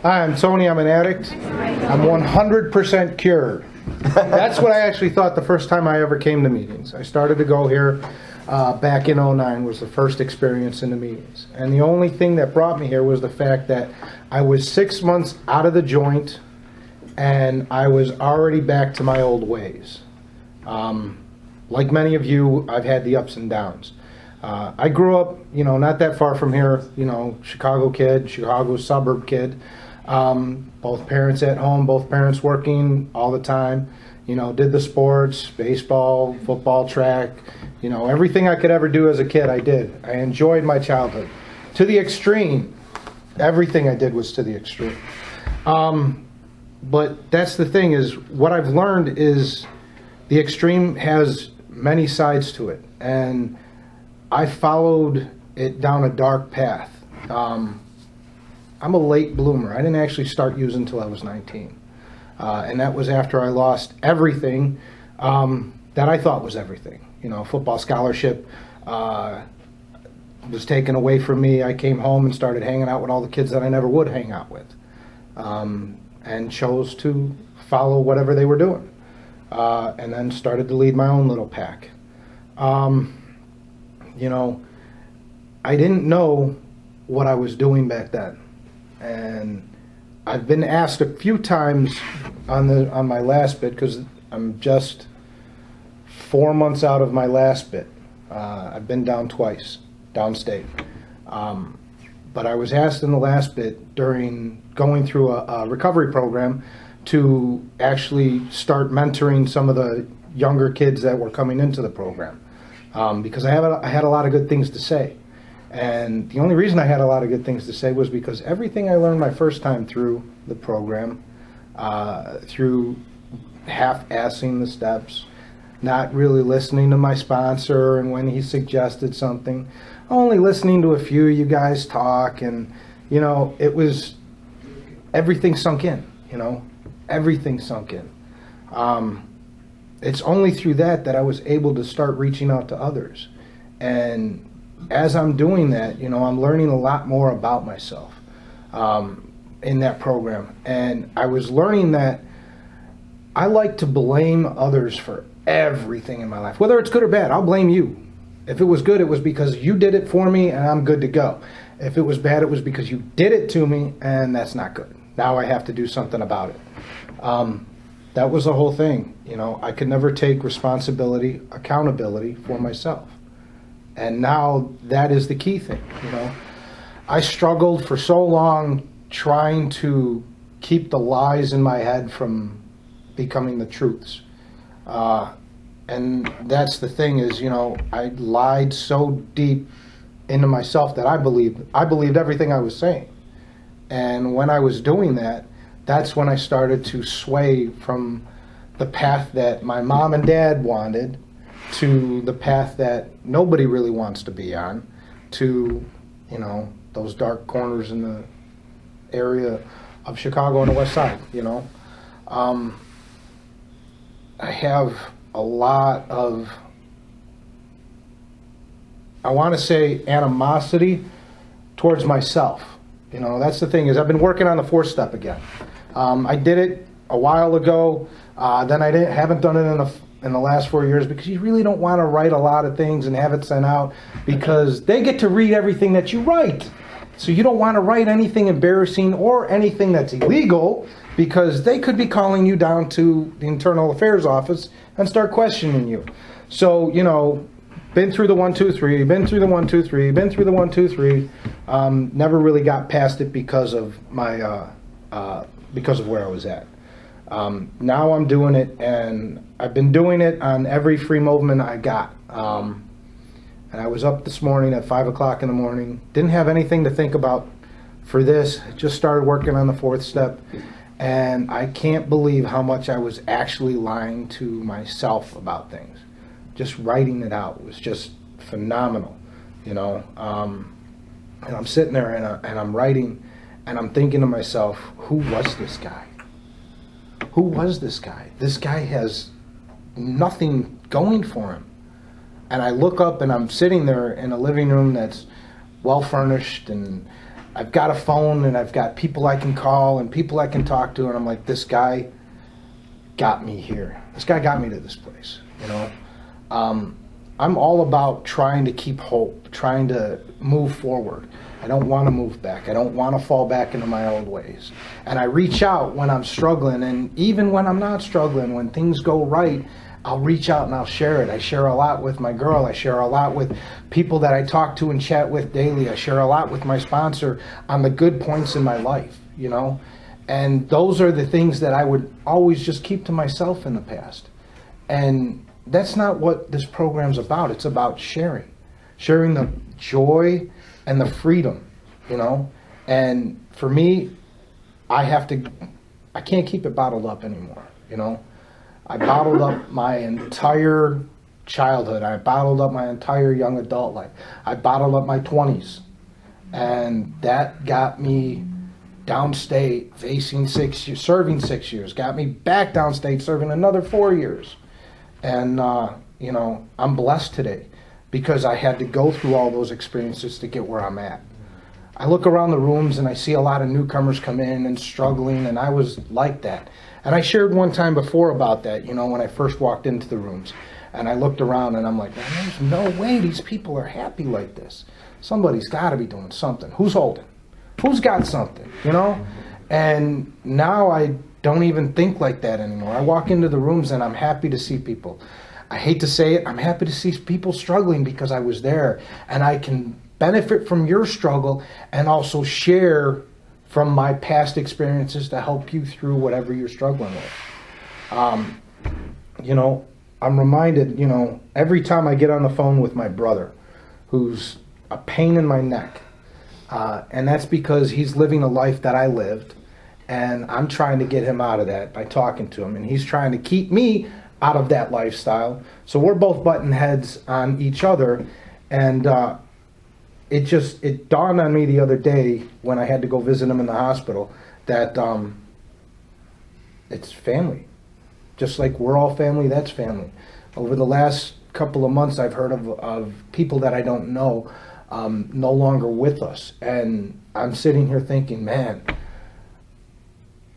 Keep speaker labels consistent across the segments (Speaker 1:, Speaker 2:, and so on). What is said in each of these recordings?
Speaker 1: Hi, I'm Tony. I'm an addict. I'm 100% cured. That's what I actually thought the first time I ever came to meetings. I started to go here back in '09 was the first experience in the meetings. And the only thing that brought me here was the fact that I was 6 months out of the joint and I was already back to my old ways. Like many of you, I've had the ups and downs. I grew up, not that far from here, Chicago kid, Chicago suburb kid. Both parents at home, both parents working all the time, did the sports, baseball, football, track, everything I could ever do as a kid, I did. I enjoyed my childhood to the extreme. Everything I did was to the extreme. But that's the thing is what I've learned is the extreme has many sides to it. And I followed it down a dark path. I'm a late bloomer. I didn't actually start using until I was 19. And that was after I lost everything that I thought was everything. Football scholarship was taken away from me. I came home and started hanging out with all the kids that I never would hang out with. And chose to follow whatever they were doing. And then started to lead my own little pack. I didn't know what I was doing back then. And I've been asked a few times on my last bit, because I'm just 4 months out of my last bit. I've been down twice, downstate. But I was asked in the last bit during going through a recovery program to actually start mentoring some of the younger kids that were coming into the program. Because I had a lot of good things to say. And the only reason I had a lot of good things to say was because everything I learned my first time through the program, through half-assing the steps, not really listening to my sponsor and when he suggested something, only listening to a few of you guys talk, and, it was, everything sunk in, everything sunk in. It's only through that I was able to start reaching out to others. And as I'm doing that, I'm learning a lot more about myself in that program. And I was learning that I like to blame others for everything in my life. Whether it's good or bad, I'll blame you. If it was good, it was because you did it for me and I'm good to go. If it was bad, it was because you did it to me and that's not good. Now I have to do something about it. That was the whole thing. I could never take responsibility, accountability for myself. And now that is the key thing. I struggled for so long trying to keep the lies in my head from becoming the truths. And that's the thing is, I lied so deep into myself that I believed everything I was saying. And when I was doing that, that's when I started to sway from the path that my mom and dad wanted to the path that nobody really wants to be on, to, those dark corners in the area of Chicago on the west side, I have a lot of, I want to say, animosity towards myself. That's the thing is I've been working on the 4th step again. I did it a while ago, then I haven't done it in the last 4 years because you really don't want to write a lot of things and have it sent out because they get to read everything that you write. So you don't want to write anything embarrassing or anything that's illegal because they could be calling you down to the Internal Affairs office and start questioning you. So, been through the 1, 2, 3, been through the 1, 2, 3, been through the 1, 2, 3. Never really got past it because of my because of where I was at. Now I'm doing it, and I've been doing it on every free movement I got. And I was up this morning at 5 o'clock in the morning. Didn't have anything to think about for this. Just started working on the 4th step. And I can't believe how much I was actually lying to myself about things. Just writing it out was just phenomenal, And I'm sitting there and I'm writing, and I'm thinking to myself, who was this guy? Who was this guy? This guy has nothing going for him. And I look up and I'm sitting there in a living room that's well furnished and I've got a phone and I've got people I can call and people I can talk to, and I'm like, this guy got me here. This guy got me to this place, you know. I'm all about trying to keep hope, trying to move forward. I don't want to move back. I don't want to fall back into my old ways. And I reach out when I'm struggling, and even when I'm not struggling, when things go right, I'll reach out and I'll share it. I share a lot with my girl. I share a lot with people that I talk to and chat with daily. I share a lot with my sponsor on the good points in my life, you know. And those are the things that I would always just keep to myself in the past. And that's not what this program's about. It's about sharing the joy and the freedom, you know. And for me, I can't keep it bottled up anymore, you know. I bottled up my entire childhood. I bottled up my entire young adult life. I bottled up my 20s. And that got me downstate, serving 6 years. Got me back downstate, serving another 4 years. And, you know, I'm blessed today because I had to go through all those experiences to get where I'm at. I look around the rooms and I see a lot of newcomers come in and struggling, and I was like that. And I shared one time before about that, you know, when I first walked into the rooms. And I looked around and I'm like, man, there's no way these people are happy like this. Somebody's got to be doing something. Who's holding? Who's got something, you know? And now I don't even think like that anymore. I walk into the rooms and I'm happy to see people. I hate to say it, I'm happy to see people struggling because I was there. And I can benefit from your struggle and also share from my past experiences to help you through whatever you're struggling with. You know, I'm reminded, you know, every time I get on the phone with my brother, who's a pain in my neck, and that's because he's living a life that I lived, and I'm trying to get him out of that by talking to him, and he's trying to keep me out of that lifestyle. So we're both butting heads on each other, and it dawned on me the other day when I had to go visit him in the hospital that it's family. Just like we're all family, that's family. Over the last couple of months, I've heard of people that I don't know no longer with us. And I'm sitting here thinking, man,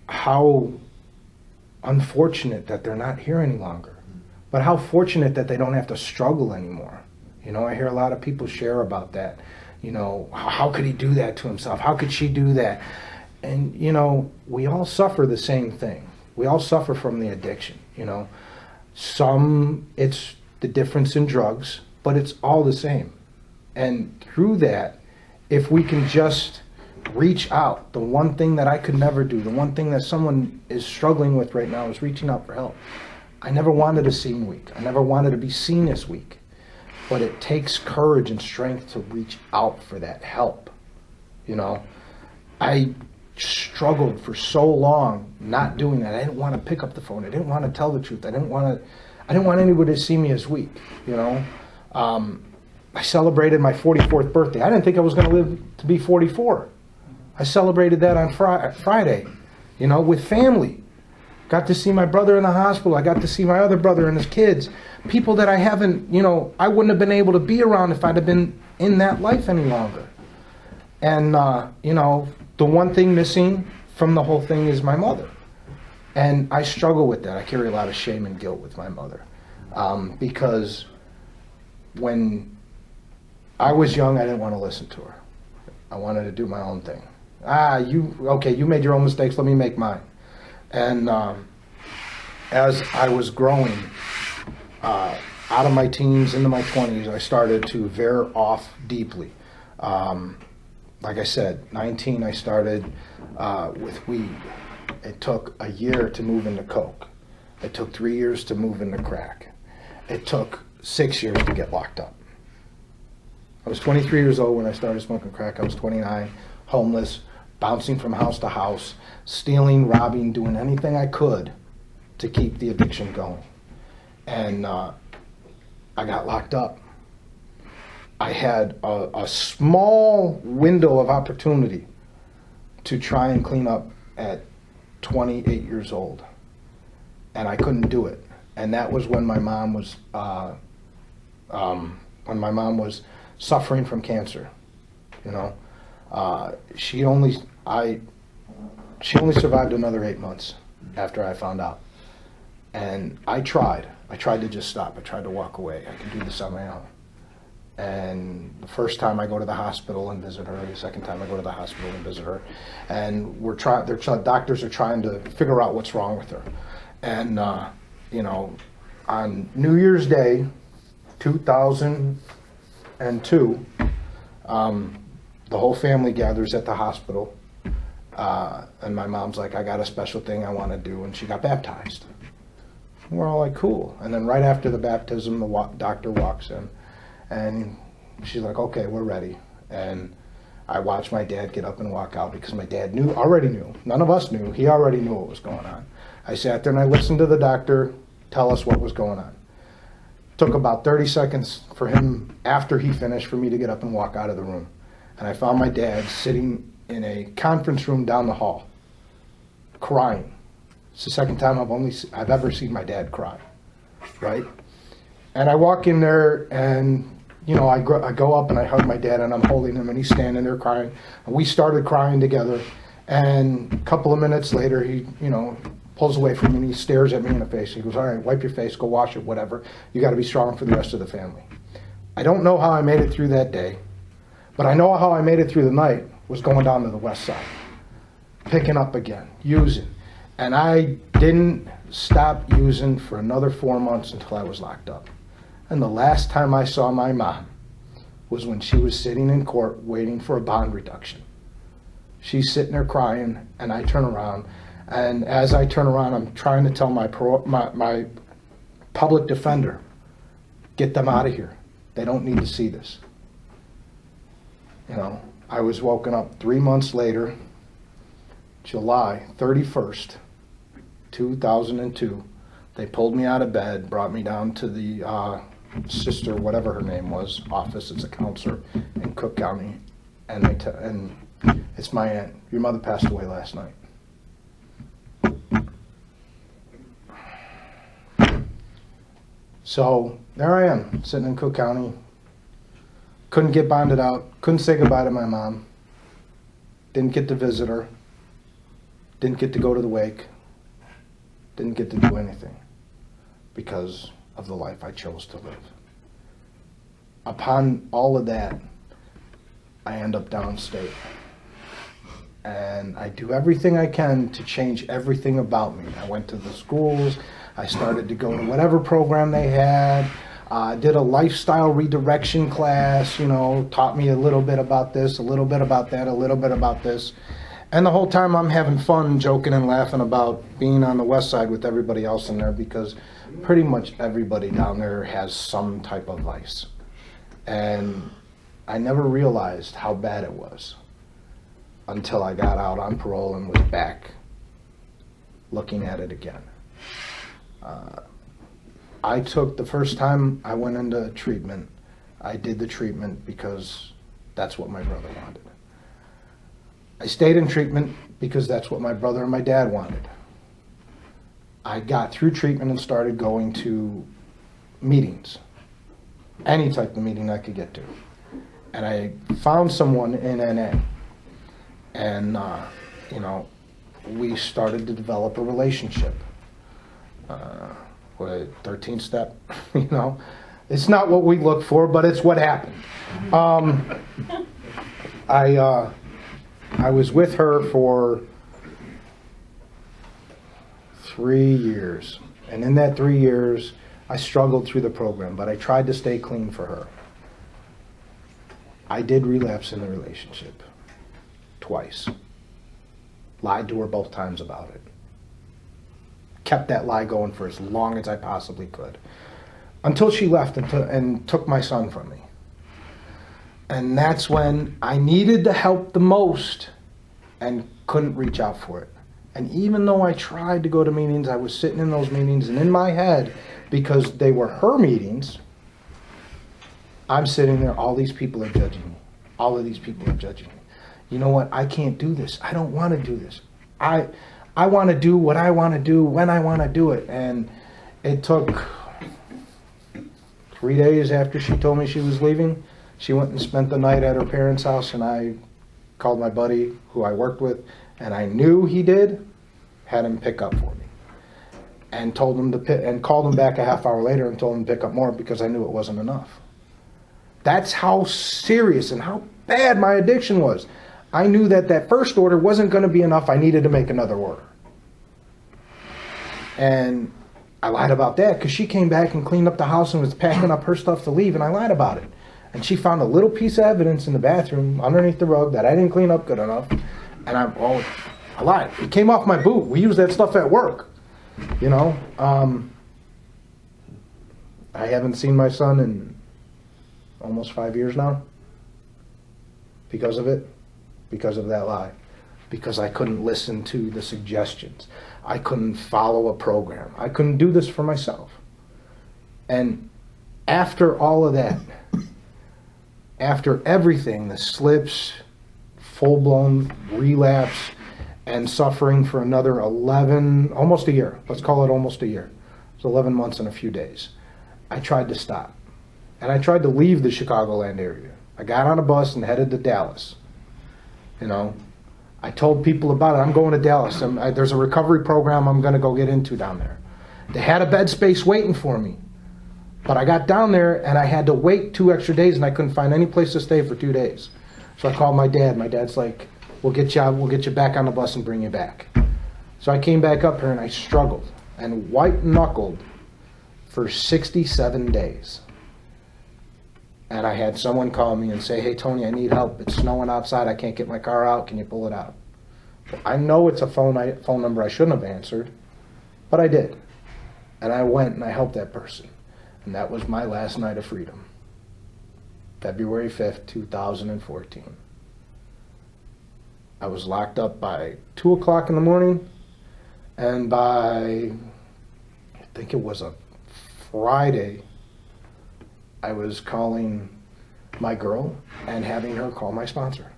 Speaker 1: how unfortunate that they're not here any longer. But how fortunate that they don't have to struggle anymore. You know, I hear a lot of people share about that. You know, how could he do that to himself? How could she do that? And, you know, we all suffer the same thing. We all suffer from the addiction, you know. Some, it's the difference in drugs, but it's all the same. And through that, if we can just reach out, the one thing that I could never do, the one thing that someone is struggling with right now is reaching out for help. I never wanted to seem weak. I never wanted to be seen as weak. But it takes courage and strength to reach out for that help. You know, I struggled for so long not doing that. I didn't want to pick up the phone. I didn't want to tell the truth. I didn't want anybody to see me as weak. You know, I celebrated my 44th birthday. I didn't think I was going to live to be 44. I celebrated that on Friday, you know, with family. Got to see my brother in the hospital. I got to see my other brother and his kids. People that I haven't, you know, I wouldn't have been able to be around if I'd have been in that life any longer. And, you know, the one thing missing from the whole thing is my mother. And I struggle with that. I carry a lot of shame and guilt with my mother. Because when I was young, I didn't want to listen to her. I wanted to do my own thing. You made your own mistakes, let me make mine. And as I was growing out of my teens into my 20s, I started to veer off deeply. Like I said, 19, I started with weed. It took a year to move into coke. It took 3 years to move into crack. It took 6 years to get locked up. I was 23 years old when I started smoking crack. I was 29, homeless, bouncing from house to house, stealing, robbing, doing anything I could to keep the addiction going. And I got locked up. I had a small window of opportunity to try and clean up at 28 years old. And I couldn't do it. And that was when my mom was suffering from cancer, you know. She only survived another 8 months after I found out. And I tried to just stop. I tried to walk away. I could do this on my own. And the first time I go to the hospital and visit her, the second time I go to the hospital and visit her, and doctors are trying to figure out what's wrong with her. And, on New Year's Day, 2002, the whole family gathers at the hospital, and my mom's like, I got a special thing I want to do, and she got baptized. And we're all like, cool. And then right after the baptism, the doctor walks in, and she's like, okay, we're ready. And I watched my dad get up and walk out because my dad already knew. None of us knew. He already knew what was going on. I sat there and I listened to the doctor tell us what was going on. Took about 30 seconds for him, after he finished, for me to get up and walk out of the room. And I found my dad sitting in a conference room down the hall, crying. It's the second time I've ever seen my dad cry, right? And I walk in there, and I go up and I hug my dad, and I'm holding him, and he's standing there crying. And we started crying together, and a couple of minutes later, he pulls away from me and he stares at me in the face. He goes, all right, wipe your face, go wash it, whatever. You got to be strong for the rest of the family. I don't know how I made it through that day, but I know how I made it through the night was going down to the west side, picking up again, using. And I didn't stop using for another 4 months until I was locked up. And the last time I saw my mom was when she was sitting in court waiting for a bond reduction. She's sitting there crying, and I turn around. And as I turn around, I'm trying to tell my public defender, get them out of here. They don't need to see this. I was woken up 3 months later, July 31st, 2002. They pulled me out of bed, brought me down to the sister, whatever her name was, office as a counselor in Cook County. And it's my aunt. Your mother passed away last night. So there I am, sitting in Cook County. Couldn't get bonded out. Couldn't say goodbye to my mom. Didn't get to visit her. Didn't get to go to the wake. Didn't get to do anything because of the life I chose to live. Upon all of that, I end up downstate. And I do everything I can to change everything about me. I went to the schools. I started to go to whatever program they had. Did a lifestyle redirection class, taught me a little bit about this, a little bit about that, a little bit about this. And the whole time I'm having fun, joking and laughing about being on the west side with everybody else in there, because pretty much everybody down there has some type of vice. And I never realized how bad it was until I got out on parole and was back looking at it again. I took the first time I went into treatment, I did the treatment because that's what my brother wanted. I stayed in treatment because that's what my brother and my dad wanted. I got through treatment and started going to meetings, any type of meeting I could get to. And I found someone in NA, and we started to develop a relationship. With 13 step, it's not what we look for, but it's what happened. I was with her for 3 years, and in that 3 years, I struggled through the program, but I tried to stay clean for her. I did relapse in the relationship twice. Lied to her both times about it. Kept that lie going for as long as I possibly could, until she left and took my son from me. And that's when I needed the help the most and couldn't reach out for it. And even though I tried to go to meetings, I was sitting in those meetings, and in my head, because they were her meetings, I'm sitting there, all these people are judging me. All of these people are judging me. You know what? I can't do this. I don't want to do this. I want to do what I want to do when I want to do it. And it took 3 days after she told me she was leaving. She went and spent the night at her parents' house, and I called my buddy who I worked with, and I knew he did, had him pick up for me. And told him and called him back a half hour later and told him to pick up more because I knew it wasn't enough. That's how serious and how bad my addiction was. I knew that first order wasn't going to be enough. I needed to make another order. And I lied about that because she came back and cleaned up the house and was packing up her stuff to leave, and I lied about it. And she found a little piece of evidence in the bathroom underneath the rug that I didn't clean up good enough. And I lied. It came off my boot. We used that stuff at work. You know, I haven't seen my son in almost 5 years now because of it, because of that lie, because I couldn't listen to the suggestions. I couldn't follow a program. I couldn't do this for myself. And after all of that, after everything, the slips, full-blown relapse, and suffering for another almost a year. Let's call it almost a year. It's 11 months and a few days. I tried to stop. And I tried to leave the Chicagoland area. I got on a bus and headed to Dallas. You know, I told people about it. I'm going to Dallas. There's a recovery program I'm going to go get into down there. They had a bed space waiting for me. But I got down there and I had to wait 2 extra days and I couldn't find any place to stay for 2 days. So I called my dad. My dad's like, we'll get you back on the bus and bring you back. So I came back up here and I struggled and white-knuckled for 67 days. And I had someone call me and say, hey, Tony, I need help. It's snowing outside. I can't get my car out. Can you pull it out? I know it's a phone number I shouldn't have answered, but I did. And I went and I helped that person. And that was my last night of freedom. February 5th, 2014. I was locked up by 2 o'clock in the morning, and by, I think it was a Friday, I was calling my girl and having her call my sponsor.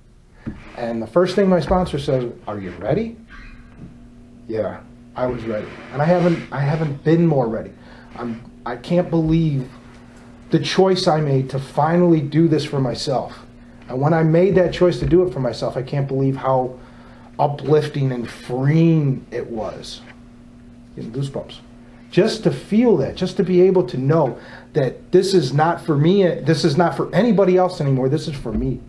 Speaker 1: And the first thing my sponsor says, are you ready? Yeah, I was ready. And I haven't been more ready. I can't believe the choice I made to finally do this for myself. And when I made that choice to do it for myself, I can't believe how uplifting and freeing it was. Getting goosebumps. Just to feel that, just to be able to know that this is not for me, this is not for anybody else anymore, this is for me.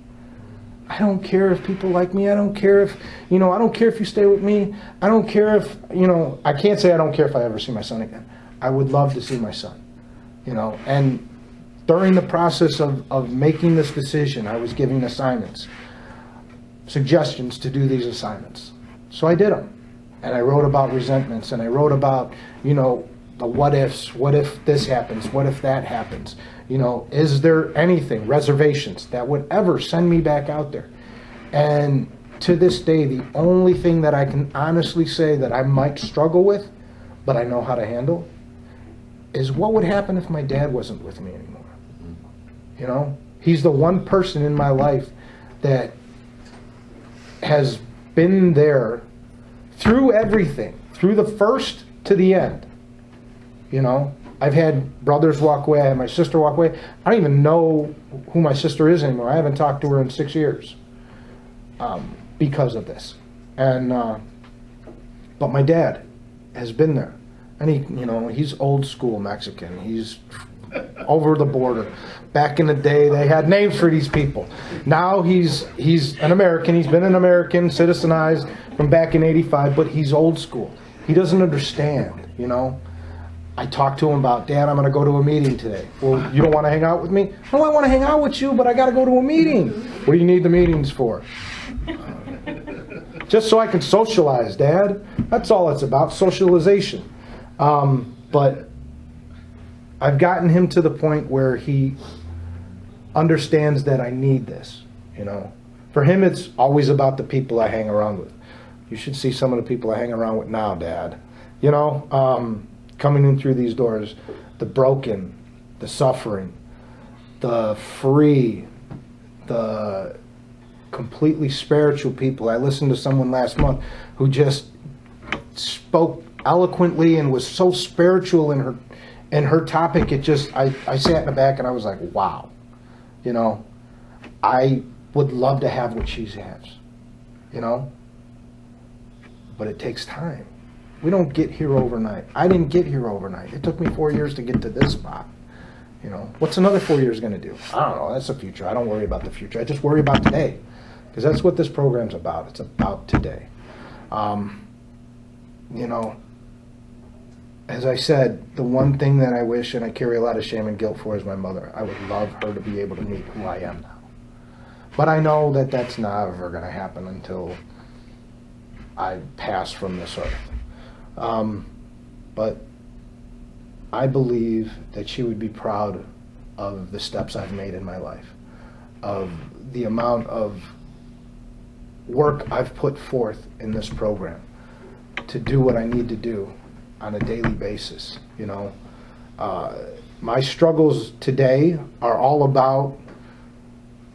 Speaker 1: I don't care if people like me, I don't care if, I don't care if you stay with me, I don't care if, I can't say I don't care if I ever see my son again. I would love to see my son, and during the process of making this decision, I was giving assignments, suggestions to do these assignments. So I did them. And I wrote about resentments, and I wrote about, the what ifs. What if this happens? What if that happens? Is there anything, reservations, that would ever send me back out there? And to this day, the only thing that I can honestly say that I might struggle with, but I know how to handle, is what would happen if my dad wasn't with me anymore? He's the one person in my life that has been there through everything, through the first to the end. I've had brothers walk away, I had my sister walk away. I don't even know who my sister is anymore. I haven't talked to her in 6 years because of this. And but my dad has been there. And he's old school Mexican. He's over the border. Back in the day, they had names for these people. Now he's an American. He's been an American, citizenized from back in '85, but he's old school. He doesn't understand, I talked to him about, Dad, I'm going to go to a meeting today. Well, you don't want to hang out with me? No, I want to hang out with you, but I got to go to a meeting. What do you need the meetings for? Just so I can socialize, Dad. That's all it's about, socialization. But I've gotten him to the point where he understands that I need this, For him, it's always about the people I hang around with. You should see some of the people I hang around with now, Dad. Coming in through these doors, the broken, the suffering, the free, the completely spiritual people. I listened to someone last month who just spoke eloquently and was so spiritual in her topic. It just, I sat in the back and I was like, wow. would love to have what she has, you know? But it takes time. We don't get here overnight. I didn't get here overnight. It took me 4 years to get to this spot. You know, what's another 4 years going to do? I don't know. That's the future. I don't worry about the future. I just worry about today, because that's what this program's about. It's about today. You know, as I said, the one thing that I wish, and I carry a lot of shame and guilt for, is my mother. I would love her to be able to meet who I am now. But I know that that's never going to happen until I pass from this earth. But I believe that she would be proud of the steps I've made in my life, of the amount of work I've put forth in this program to do what I need to do on a daily basis. You know, my struggles today are all about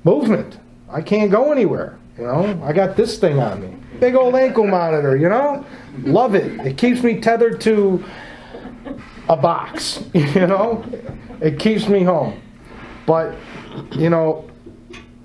Speaker 1: movement. I can't go anywhere. You know, I got this thing on me, big old ankle monitor. You know, love it. It keeps me tethered to a box. You know, it keeps me home. But you know,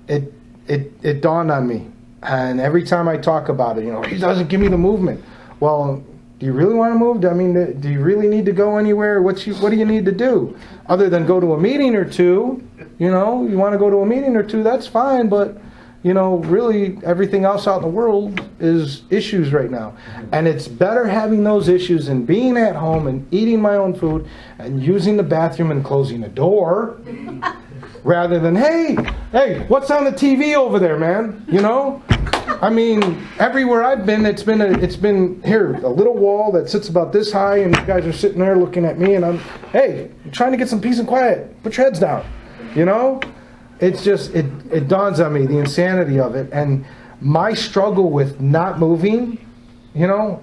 Speaker 1: it dawned on me, and every time I talk about it, you know, he doesn't give me the movement. Well, do you really want to move? I mean, do you really need to go anywhere? What do you need to do? Other than go to a meeting or two, you know, you want to go to a meeting or two, that's fine, but, you know, really everything else out in the world is issues right now. And it's better having those issues and being at home and eating my own food and using the bathroom and closing the door rather than, hey, what's on the TV over there, man? You know? I mean, everywhere I've been, it's been here, a little wall that sits about this high, and you guys are sitting there looking at me, and I'm trying to get some peace and quiet. Put your heads down, you know? It's just, it dawns on me, the insanity of it, and my struggle with not moving, you know,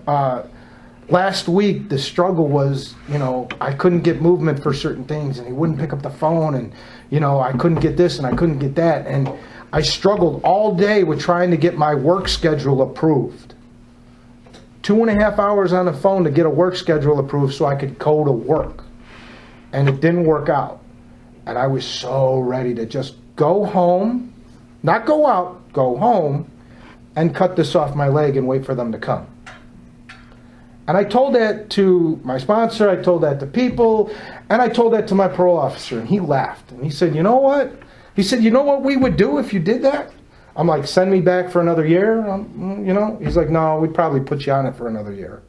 Speaker 1: last week the struggle was, you know, I couldn't get movement for certain things, and he wouldn't pick up the phone, and, you know, I couldn't get this and I couldn't get that, and I struggled all day with trying to get my work schedule approved. 2.5 hours on the phone to get a work schedule approved so I could go to work. And it didn't work out. And I was so ready to just go home, not go out, go home, and cut this off my leg and wait for them to come. And I told that to my sponsor, I told that to people, and I told that to my parole officer, and he laughed. And he said, you know what? He said, you know what we would do if you did that? I'm like, send me back for another year? You know? He's like, no, we'd probably put you on it for another year.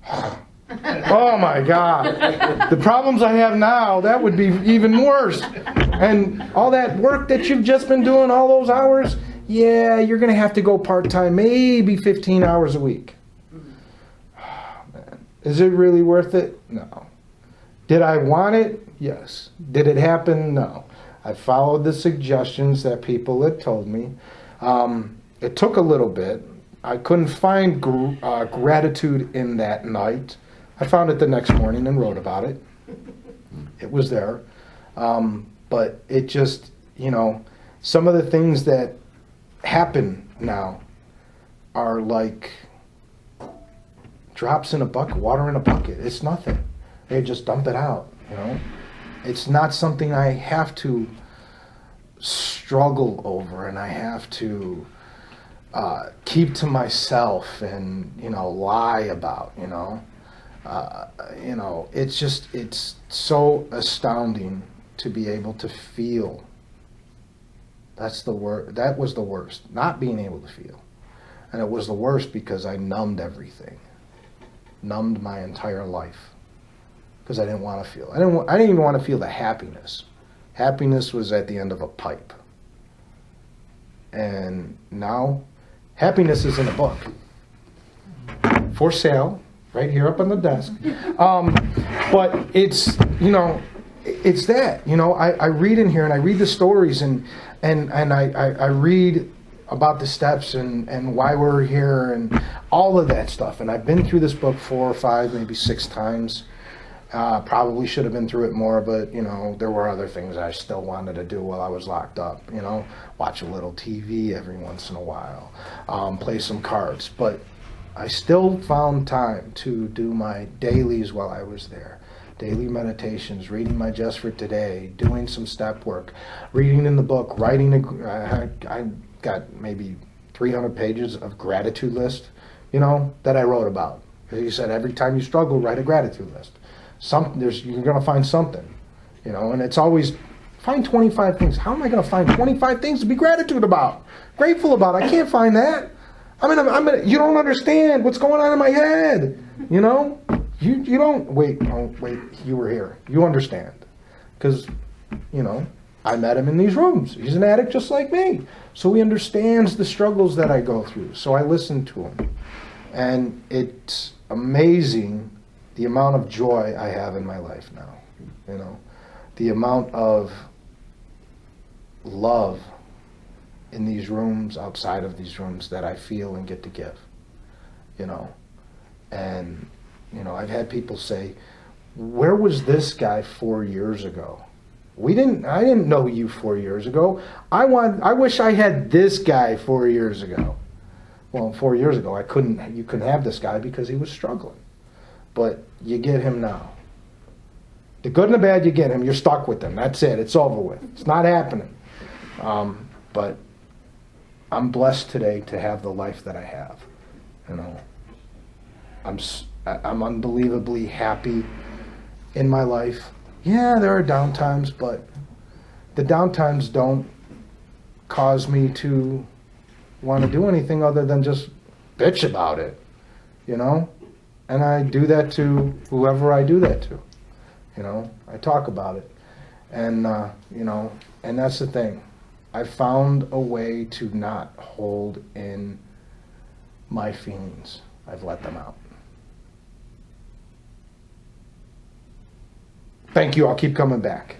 Speaker 1: Oh my God. The problems I have now, that would be even worse. And all that work that you've just been doing, all those hours, yeah, you're going to have to go part-time, maybe 15 hours a week. Oh, man. Is it really worth it? No. Did I want it? Yes. Did it happen? No. I followed the suggestions that people had told me. It took a little bit. I couldn't find gratitude in that night. I found it the next morning and wrote about it. It was there. But it just, you know, some of the things that happen now are like drops in a bucket, water in a bucket. It's nothing. They just dump it out, you know. It's not something I have to struggle over and I have to keep to myself and, you know, lie about, you know. You know, it's so astounding to be able to feel. That's the word. That was the worst, not being able to feel. And it was the worst because I numbed everything. Numbed my entire life. Because I didn't want to feel. I didn't even want to feel the happiness. Happiness was at the end of a pipe. And now, happiness is in a book. For sale, right here up on the desk. But it's, you know, it's that. You know, I read in here and I read the stories and I read about the steps and why we're here and all of that stuff. And I've been through this book 4 or 5, maybe 6 times. Probably should have been through it more, but, you know, there were other things I still wanted to do while I was locked up, you know, watch a little TV every once in a while, play some cards, but I still found time to do my dailies while I was there, daily meditations, reading my Just for Today, doing some step work, reading in the book, writing I got maybe 300 pages of gratitude list, that I wrote about. He said, every time you struggle, write a gratitude list. You're going to find something, and it's always, find 25 things. How am I going to find 25 things to be grateful about? I can't find that. You don't understand what's going on in my head. You don't, wait, you were here. You understand. Because, I met him in these rooms. He's an addict just like me. So he understands the struggles that I go through. So I listen to him. And it's amazing the amount of joy I have in my life now. The amount of love in these rooms, outside of these rooms, that I feel and get to give, and, I've had people say, where was this guy 4 years ago? I didn't know you 4 years ago. I wish I had this guy 4 years ago. Well, 4 years ago, you couldn't have this guy because he was struggling, but you get him now. The good and the bad, you get him. You're stuck with him. That's it. It's over with. It's not happening. But I'm blessed today to have the life that I have. I'm unbelievably happy in my life. Yeah, there are down times, but the down times don't cause me to want to do anything other than just bitch about it, And I do that to whoever I do that to. I talk about it. And, and that's the thing. I found a way to not hold in my feelings. I've let them out. Thank you. I'll keep coming back.